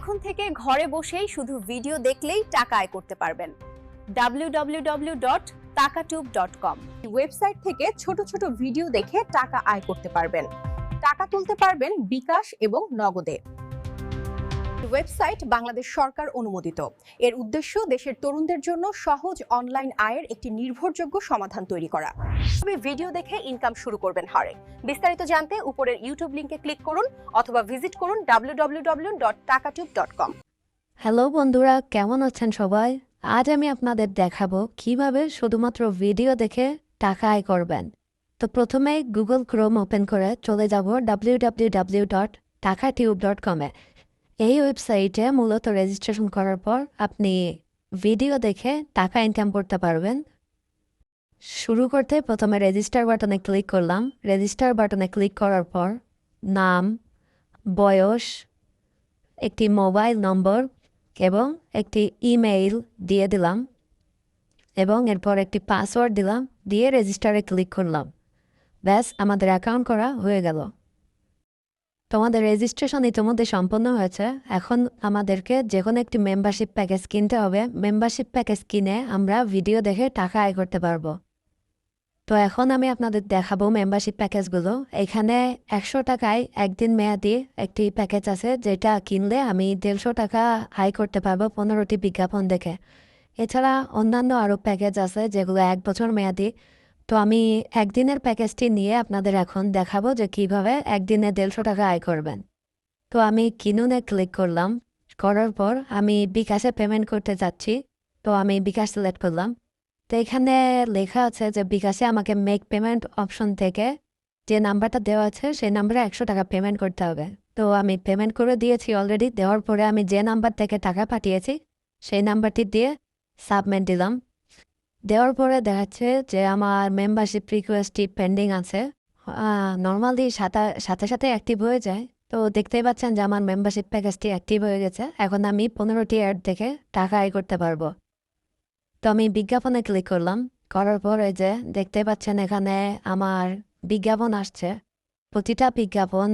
এখন থেকে ঘরে বসেই শুধু ভিডিও দেখলেই টাকা আয় করতে পারবেন। www.takatube.com ওয়েবসাইট থেকে ছোট ছোট ভিডিও দেখে টাকা আয় করতে পারবেন। টাকা তুলতে পারবেন বিকাশ এবং নগদে। ওয়েবসাইট বাংলাদেশ সরকার অনুমোদিত। এর উদ্দেশ্য দেশের তরুণদের জন্য সহজ অনলাইন আয়ের একটি নির্ভরযোগ্য সমাধান তৈরি করা। তবে ভিডিও দেখে ইনকাম শুরু করবেন হারে। বিস্তারিত জানতে উপরের ইউটিউব লিংকে ক্লিক করুন অথবা ভিজিট করুন www.takatube.com। হ্যালো বন্ধুরা, কেমন আছেন সবাই? আজ আমি আপনাদের দেখাবো কিভাবে শুধুমাত্র ভিডিও দেখে টাকা আয় করবেন। তো প্রথমে গুগল ক্রোম ওপেন করে চলে যাব www.takatube.com এ। এই ওয়েবসাইটে মূলত রেজিস্ট্রেশন করার পর আপনি ভিডিও দেখে টাকা ইনকাম করতে পারবেন। শুরু করতে প্রথমে রেজিস্টার বাটনে ক্লিক করলাম। রেজিস্টার বাটনে ক্লিক করার পর নাম, বয়স, একটি মোবাইল নম্বর এবং একটি ইমেইল দিয়ে দিলাম এবং এরপর একটি পাসওয়ার্ড দিলাম, দিয়ে রেজিস্টারে ক্লিক করলাম। ব্যাস, আমাদের অ্যাকাউন্ট করা হয়ে গেল। তোমাদের রেজিস্ট্রেশন ইতিমধ্যে সম্পন্ন হয়েছে। এখন আমাদেরকে যে কোনো একটি মেম্বারশিপ প্যাকেজ কিনতে হবে। মেম্বারশিপ প্যাকেজ কিনে আমরা ভিডিও দেখে টাকা আয় করতে পারবো। তো এখন আমি আপনাদের দেখাবো মেম্বারশিপ প্যাকেজগুলো। এখানে 100 টাকায় একদিন মেয়াদি একটি প্যাকেজ আছে, যেটা কিনলে আমি 150 টাকা আয় করতে পারবো 15টি বিজ্ঞাপন দেখে। এছাড়া অন্যান্য আরও প্যাকেজ আছে যেগুলো 1 বছর মেয়াদি। তো আমি একদিনের প্যাকেজটি নিয়ে আপনাদের এখন দেখাবো যে কিভাবে একদিনে 150 টাকা আয় করবেন। তো আমি কিনুনে ক্লিক করলাম। করার পর আমি বিকাশে পেমেন্ট করতে যাচ্ছি। তো আমি বিকাশ সিলেক্ট করলাম। তো এখানে লেখা আছে যে বিকাশে আমাকে মেক পেমেন্ট অপশন থেকে যে নাম্বারটা দেওয়া আছে সেই নাম্বারে 100 টাকা পেমেন্ট করতে হবে। তো আমি পেমেন্ট করে দিয়েছি অলরেডি। দেওয়ার পরে আমি যে নাম্বার থেকে টাকা পাঠিয়েছি সেই নাম্বারটি দিয়ে সাবমিট দিলাম। দেওয়ার পরে দেখাচ্ছে যে আমার মেম্বারশিপ রিকোয়েস্টটি পেন্ডিং আছে। নর্মালি সাথে সাথে অ্যাক্টিভ হয়ে যায়। তো দেখতেই পাচ্ছেন যে আমার মেম্বারশিপ প্যাকেজটি অ্যাক্টিভ হয়ে গেছে। এখন আমি 15টি অ্যাড দেখে টাকা আয় করতে পারবো। তো আমি বিজ্ঞাপনে ক্লিক করলাম। করার পরে যে দেখতে পাচ্ছেন এখানে আমার বিজ্ঞাপন আসছে। প্রতিটা বিজ্ঞাপন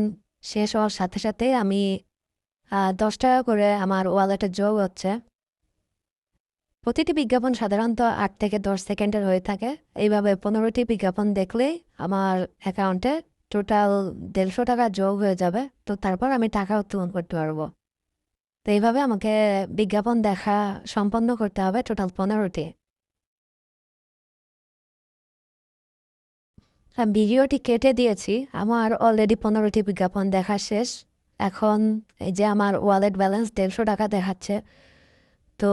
শেষ হওয়ার সাথে সাথে আমি 10 টাকা করে আমার ওয়ালেটে যোগ হচ্ছে। প্রতিটি বিজ্ঞাপন সাধারণত 8 থেকে 10 সেকেন্ডের হয়ে থাকে। এইভাবে 15টি বিজ্ঞাপন দেখলেই আমার অ্যাকাউন্টে টোটাল 150 টাকা যোগ হয়ে যাবে। তো তারপর আমি টাকা উত্তোলন করতে পারবো। তো এইভাবে আমাকে বিজ্ঞাপন দেখা সম্পন্ন করতে হবে টোটাল 15টি। ভিডিওটি কেটে দিয়েছি। আমার অলরেডি 15টি বিজ্ঞাপন দেখা শেষ। এখন এই যে আমার ওয়ালেট ব্যালেন্স 150 টাকা দেখাচ্ছে। তো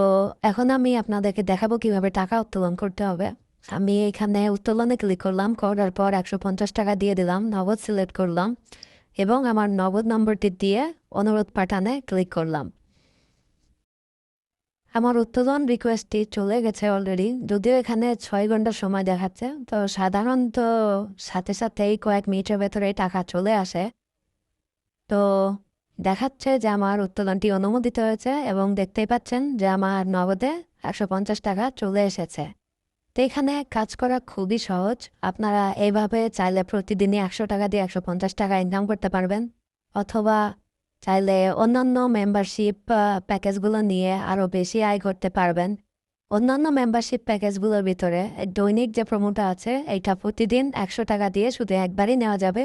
এখন আমি আপনাদেরকে দেখাবো কিভাবে টাকা উত্তোলন করতে হবে। আমি এখানে উত্তোলনে ক্লিক করলাম। করার পর 150 টাকা দিয়ে দিলাম। নগদ সিলেক্ট করলাম এবং আমার নগদ নম্বরটি দিয়ে অনুরোধ পাঠানে ক্লিক করলাম। আমার উত্তোলন রিকোয়েস্টটি চলে গেছে অলরেডি, যদিও এখানে 6 ঘন্টার সময় দেখাচ্ছে। তো সাধারণত সাথে সাথেই কয়েক মিনিটের ভেতরে টাকা চলে আসে। তো দেখাচ্ছে যে আমার উত্তোলনটি অনুমোদিত হয়েছে এবং দেখতেই পাচ্ছেন যে আমার নগদে 150 টাকা চলে এসেছে। তো এখানে কাজ করা খুবই সহজ। আপনারা এইভাবে চাইলে প্রতিদিনই 100 টাকা দিয়ে 150 টাকা ইনকাম করতে পারবেন, অথবা চাইলে অন্যান্য মেম্বারশিপ প্যাকেজগুলো নিয়ে আরও বেশি আয় করতে পারবেন। অন্যান্য মেম্বারশিপ প্যাকেজগুলোর ভিতরে দৈনিক যে প্রোমোটা আছে এইটা প্রতিদিন 100 টাকা দিয়ে শুধু একবারই নেওয়া যাবে,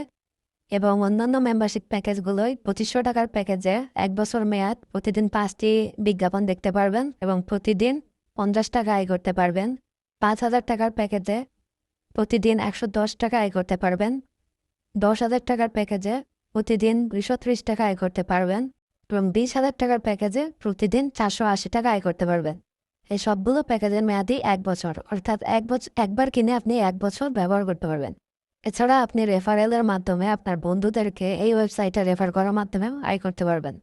এবং অন্যান্য মেম্বারশিপ প্যাকেজগুলোই 2500 টাকার প্যাকেজে 1 বছর মেয়াদ, প্রতিদিন 5টি বিজ্ঞাপন দেখতে পারবেন এবং প্রতিদিন 50 টাকা আয় করতে পারবেন। 5000 টাকার প্যাকেজে প্রতিদিন 110 টাকা আয় করতে পারবেন। 10,000 টাকার প্যাকেজে প্রতিদিন 230 টাকা আয় করতে পারবেন এবং 20,000 টাকার প্যাকেজে প্রতিদিন 480 টাকা আয় করতে পারবেন। এই সবগুলো প্যাকেজের মেয়াদি 1 বছর, অর্থাৎ একবার কিনে আপনি 1 বছর ব্যবহার করতে পারবেন। এছাড়া আপনি রেফারেলের মাধ্যমে আপনার বন্ধুদেরকে এই ওয়েবসাইটে রেফার করার মাধ্যমেও আয় করতে পারবেন।